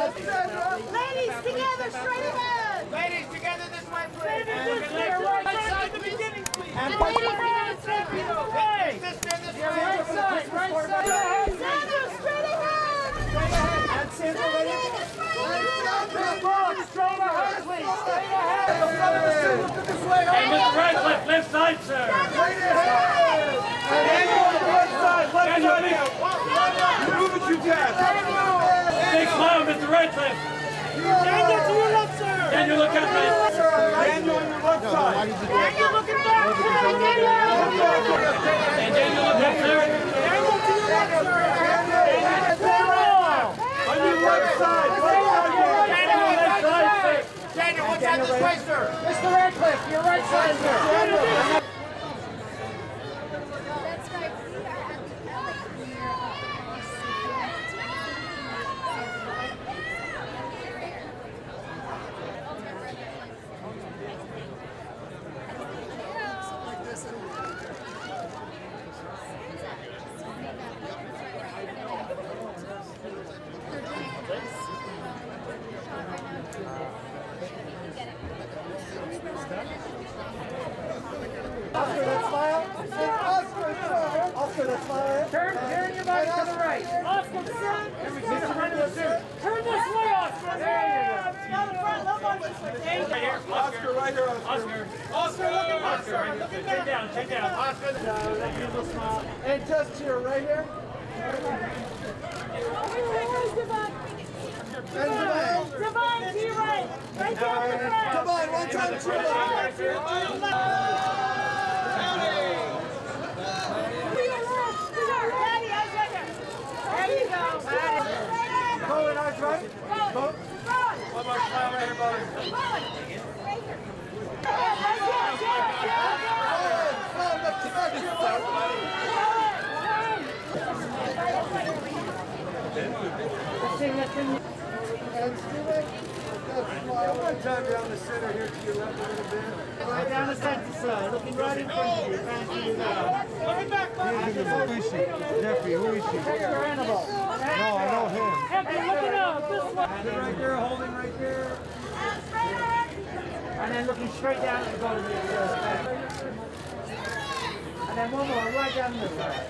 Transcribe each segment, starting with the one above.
Ladies together, straight ahead. Ladies together this way, please. Right side at the beginning, please. And ladies together, straight ahead. Right side, right side. Sandra, straight ahead. Straight ahead. And Sandra, Bullock, straight ahead, please. Straight ahead. And Mr. Radcliffe, left side, sir. Straight ahead. Left side, left side. Move it, you guys. Big smile, Mr. Radcliffe. Daniel, to your left, sir. Daniel, look at me. Daniel, on your left side. Daniel, looking back. Daniel. And Daniel, look up, sir. Daniel, to your left, sir. On your right side. Daniel, left side, sir. Daniel, watch out this way, sir. Mr. Radcliffe, your right side, sir. That's right. We are at the LA premiere Oscar, that smile. Oscar, that smile. Turn your body to the right. Oscar, turn this way, Oscar. There you go. Now the front, left on this way. Right here, Oscar, right here, Oscar. Oscar, look at Oscar, take down, take down. Oscar. that usual smile. And just to your right here. And Divine. Divine, to your right. Right there. Divine, one time to your left. There you go. Colin, eyes right. One more smile right here, brother. And Steven, one time down the center here to your left a little bit. Right down the center side, looking right in front of you. Thank you. Looking back, Who is she? Jeffrey, who is she? Your animal. No, I know him. Jeffrey, looking up. This way. Right there, holding right there. And then looking straight down at the bottom of your And then one more, right down this side.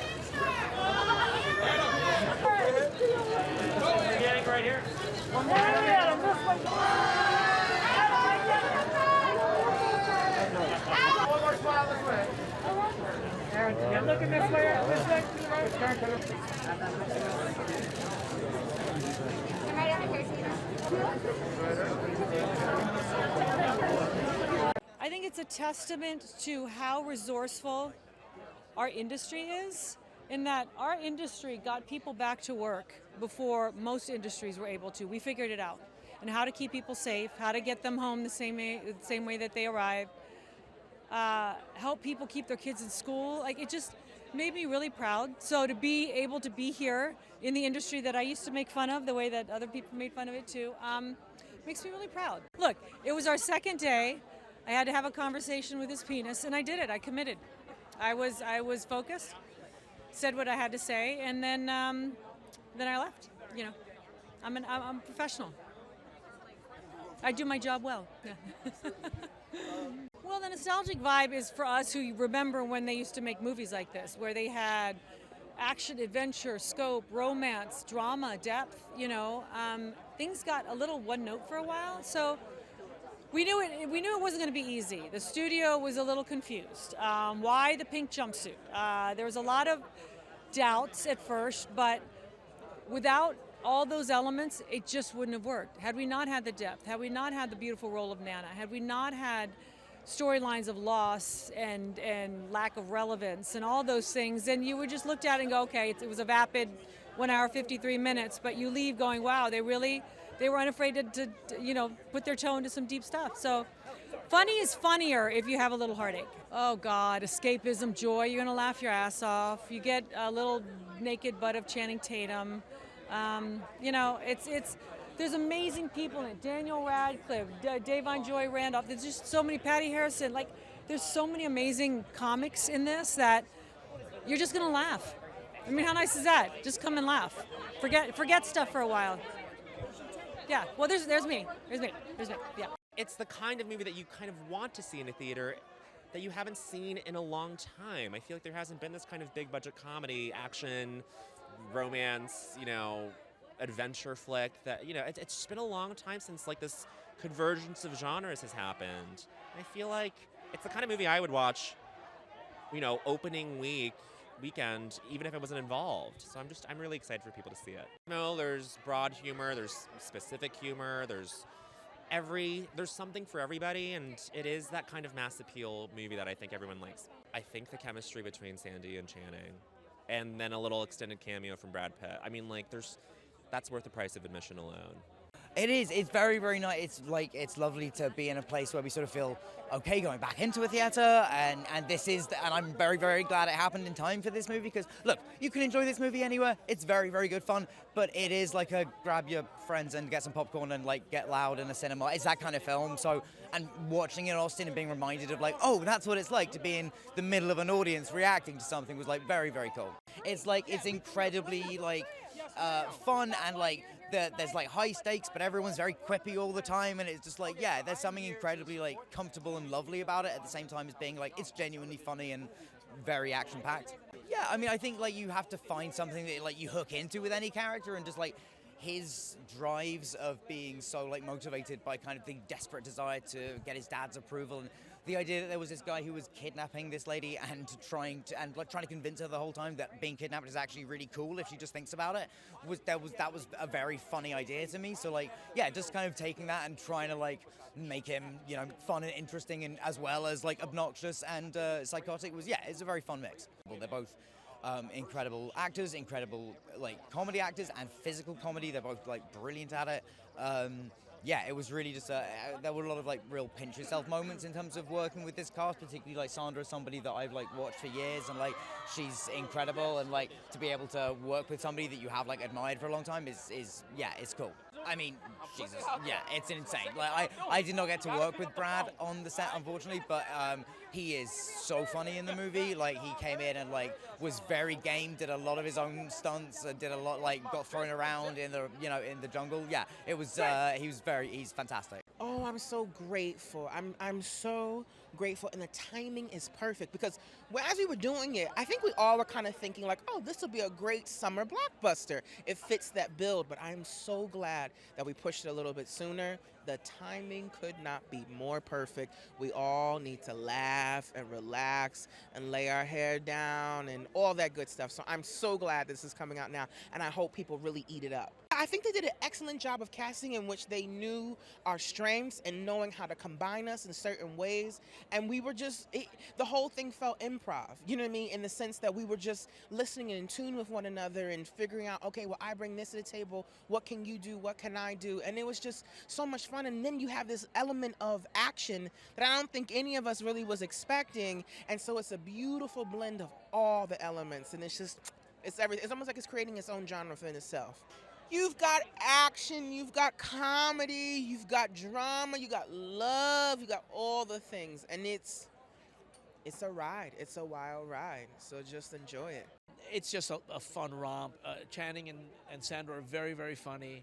Beginning right here. One more, Adam, this way. One more smile this way. Aaron, you're looking this way, to the right. Turn to the I'm right over here, Tina. I think it's a testament to how resourceful our industry is, in that our industry got people back to work before most industries were able to. We figured it out, and how to keep people safe, how to get them home the same way that they arrived, help people keep their kids in school. Like, it just made me really proud. So to be able to be here in the industry that I used to make fun of, the way that other people made fun of it too, makes me really proud. Look, it was our second day. I had to have a conversation with his penis, and I did it. I committed. I was focused, said what I had to say, and then I left. You know, I'm a professional. I do my job well. Yeah. Well, the nostalgic vibe is for us who remember when they used to make movies like this, where they had action, adventure, scope, romance, drama, depth. You know, things got a little one note for a while. So we knew it wasn't going to be easy. The studio was a little confused. Why the pink jumpsuit? There was a lot of doubts at first, but without all those elements, it just wouldn't have worked. Had we not had the depth, had we not had the beautiful role of Nana, had we not had storylines of loss and lack of relevance and all those things, then you would just look at it and go, okay, it was a vapid 1 hour, 53 minutes, but you leave going, wow, they were unafraid to put their toe into some deep stuff. So funny is funnier if you have a little heartache. Oh God, escapism, joy, you're gonna laugh your ass off. You get a little naked butt of Channing Tatum. There's amazing people in it. Daniel Radcliffe, Davon Joy Randolph. There's just so many. Patty Harrison. Like, there's so many amazing comics in this that you're just gonna laugh. I mean, how nice is that? Just come and laugh. Forget stuff for a while. Yeah. Well, there's me. There's me. Yeah. It's the kind of movie that you kind of want to see in a theater that you haven't seen in a long time. I feel like there hasn't been this kind of big budget comedy, action, romance, adventure flick that, it's just been a long time since like this convergence of genres has happened. I feel like it's the kind of movie I would watch, opening weekend, even if I wasn't involved. So I'm really excited for people to see it. There's broad humor, there's specific humor, there's something for everybody, and it is that kind of mass appeal movie that I think everyone likes. I think the chemistry between Sandy and Channing, and then a little extended cameo from Brad Pitt. I mean, that's worth the price of admission alone. It is. It's very, very nice. It's lovely to be in a place where we sort of feel okay going back into a theater, and I'm very, very glad it happened in time for this movie, because look, you can enjoy this movie anywhere. It's very, very good fun, but it is like a grab your friends and get some popcorn and get loud in a cinema. It's that kind of film. So, and watching it in Austin and being reminded of oh, that's what it's like to be in the middle of an audience reacting to something was very, very cool. It's incredibly fun, and there's high stakes, but everyone's very quippy all the time, and it's just there's something incredibly comfortable and lovely about it at the same time as being it's genuinely funny and very action packed. Yeah, I mean, I think you have to find something that you hook into with any character, and just his drives of being so motivated by kind of the desperate desire to get his dad's approval, and the idea that there was this guy who was kidnapping this lady and trying to convince her the whole time that being kidnapped is actually really cool if she just thinks about it, that was a very funny idea to me. So just kind of taking that and trying to make him fun and interesting, and as well as obnoxious and psychotic it's a very fun mix. Well, they're both incredible actors, incredible comedy actors and physical comedy. They're both brilliant at it. It was really just there were a lot of real pinch yourself moments in terms of working with this cast, particularly Sandra, somebody that I've watched for years, and she's incredible, and to be able to work with somebody that you have admired for a long time is it's cool. I mean, Jesus, it's insane. I did not get to work with Brad on the set, unfortunately, but he is so funny in the movie. He came in and was very game, did a lot of his own stunts, and did a lot got thrown around in the in the jungle. Yeah, it was he's fantastic. Oh, I'm so grateful. I'm so grateful, and the timing is perfect, because as we were doing it, I think we all were kind of thinking oh, this will be a great summer blockbuster. It fits that build, but I'm so glad that we pushed it a little bit sooner. The timing could not be more perfect. We all need to laugh and relax and lay our hair down and all that good stuff. So I'm so glad this is coming out now, and I hope people really eat it up. I think they did an excellent job of casting, in which they knew our strengths and knowing how to combine us in certain ways. And we were the whole thing felt improv, you know what I mean? In the sense that we were just listening and in tune with one another and figuring out, okay, well, I bring this to the table. What can you do? What can I do? And it was just so much fun. And then you have this element of action that I don't think any of us really was expecting. And so it's a beautiful blend of all the elements. And it's everything. It's almost like it's creating its own genre within itself. You've got action, you've got comedy, you've got drama, you got love, you got all the things. And it's a ride. It's a wild ride. So just enjoy it. It's just a fun romp. Channing and Sandra are very, very funny.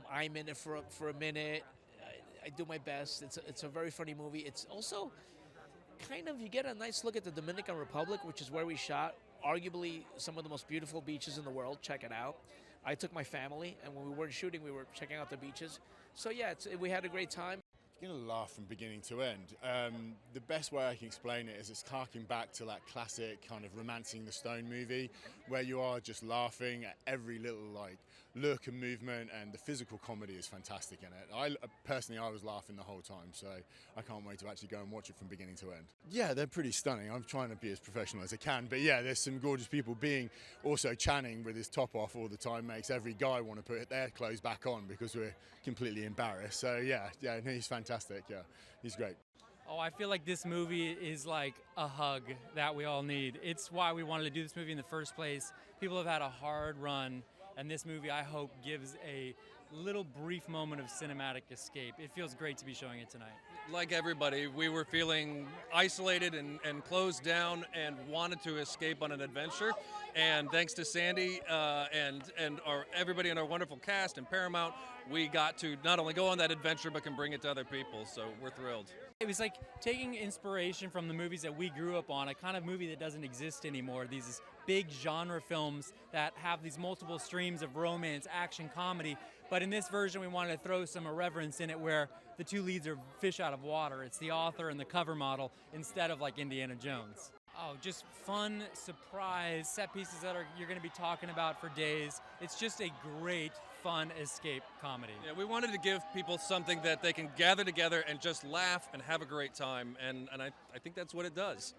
I'm in it for a minute. I do my best. It's a very funny movie. It's also kind of, you get a nice look at the Dominican Republic, which is where we shot arguably some of the most beautiful beaches in the world. Check it out. I took my family, and when we weren't shooting, we were checking out the beaches. So yeah, we had a great time. You're going to laugh from beginning to end. The best way I can explain it is it's harking back to that classic kind of Romancing the Stone movie, where you are just laughing at every little like look and movement, and the physical comedy is fantastic in it. Personally, I was laughing the whole time, so I can't wait to actually go and watch it from beginning to end. Yeah, they're pretty stunning. I'm trying to be as professional as I can, but yeah, there's some gorgeous people. Being also Channing with his top off all the time makes every guy want to put their clothes back on because we're completely embarrassed. So yeah, he's fantastic. Yeah, he's great. Oh, I feel like this movie is like a hug that we all need. It's why we wanted to do this movie in the first place. People have had a hard run, and this movie, I hope, gives a little brief moment of cinematic escape. It feels great to be showing it tonight. Like everybody, we were feeling isolated and closed down and wanted to escape on an adventure. And thanks to Sandy and everybody in our wonderful cast and Paramount, we got to not only go on that adventure, but can bring it to other people. So we're thrilled. It was like taking inspiration from the movies that we grew up on, a kind of movie that doesn't exist anymore. These big genre films that have these multiple streams of romance, action, comedy. But in this version, we wanted to throw some irreverence in it where the two leads are fish out of water. It's the author and the cover model instead of like Indiana Jones. Oh, just fun, surprise, set pieces that you're going to be talking about for days. It's just a great, fun escape comedy. Yeah, we wanted to give people something that they can gather together and just laugh and have a great time, and I think that's what it does.